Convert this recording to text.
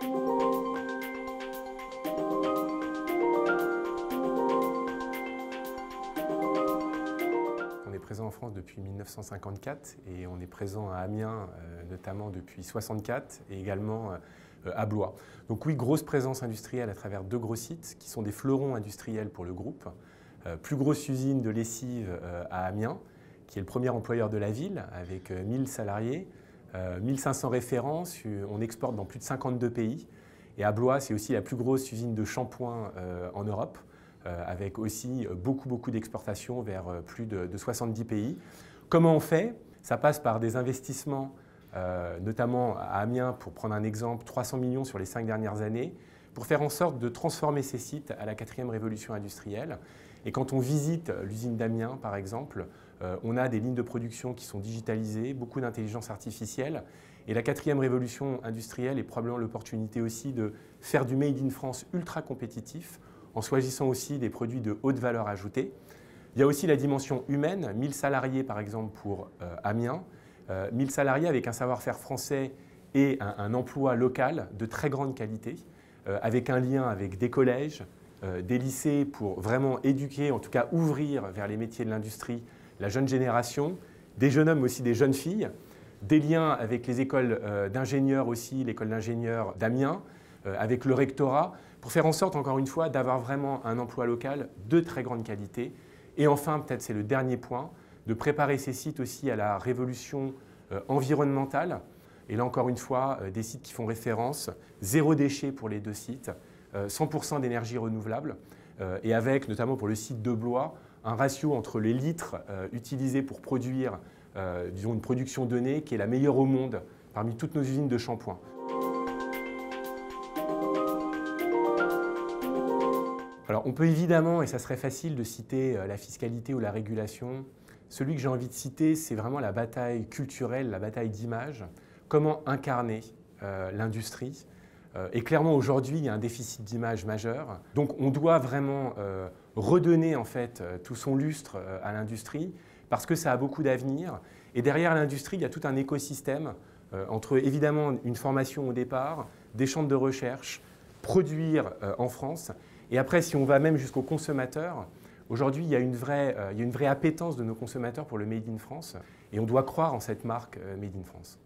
On est présent en France depuis 1954 et on est présent à Amiens notamment depuis 1964 et également à Blois. Donc oui, grosse présence industrielle à travers 2 gros sites qui sont des fleurons industriels pour le groupe. Plus grosse usine de lessive à Amiens, qui est le premier employeur de la ville avec 1000 salariés, 1500 références, on exporte dans plus de 52 pays. Et à Blois, c'est aussi la plus grosse usine de shampoing en Europe, avec aussi beaucoup d'exportations vers plus de 70 pays. Comment on fait? Ça passe par des investissements, notamment à Amiens, pour prendre un exemple, 300 millions sur les 5 dernières années, pour faire en sorte de transformer ces sites à la 4e révolution industrielle. Et quand on visite l'usine d'Amiens, par exemple, on a des lignes de production qui sont digitalisées, beaucoup d'intelligence artificielle. Et la 4e révolution industrielle est probablement l'opportunité aussi de faire du Made in France ultra compétitif, en choisissant aussi des produits de haute valeur ajoutée. Il y a aussi la dimension humaine, 1000 salariés par exemple pour Amiens, 1000 salariés avec un savoir-faire français et un emploi local de très grande qualité, avec un lien avec des collèges, des lycées pour vraiment éduquer, en tout cas ouvrir vers les métiers de l'industrie la jeune génération, des jeunes hommes aussi, des jeunes filles, des liens avec les écoles d'ingénieurs aussi, l'école d'ingénieurs d'Amiens, avec le rectorat, pour faire en sorte, encore une fois, d'avoir vraiment un emploi local de très grande qualité. Et enfin, peut-être c'est le dernier point, de préparer ces sites aussi à la révolution environnementale. Et là, encore une fois, des sites qui font référence, 0 déchet pour les 2 sites, 100% d'énergie renouvelable, et avec, notamment pour le site de Blois, un ratio entre les litres utilisés pour produire, disons, une production donnée qui est la meilleure au monde parmi toutes nos usines de shampoing. Alors, on peut évidemment, et ça serait facile de citer la fiscalité ou la régulation. Celui que j'ai envie de citer, c'est vraiment la bataille culturelle, la bataille d'image. Comment incarner l'industrie. Et clairement, aujourd'hui, il y a un déficit d'image majeur. Donc, on doit vraiment redonner en fait tout son lustre à l'industrie parce que ça a beaucoup d'avenir. Et derrière l'industrie, il y a tout un écosystème entre évidemment une formation au départ, des centres de recherche, produire en France. Et après, si on va même jusqu'au consommateur, aujourd'hui, il y a une vraie appétence de nos consommateurs pour le Made in France. Et on doit croire en cette marque Made in France.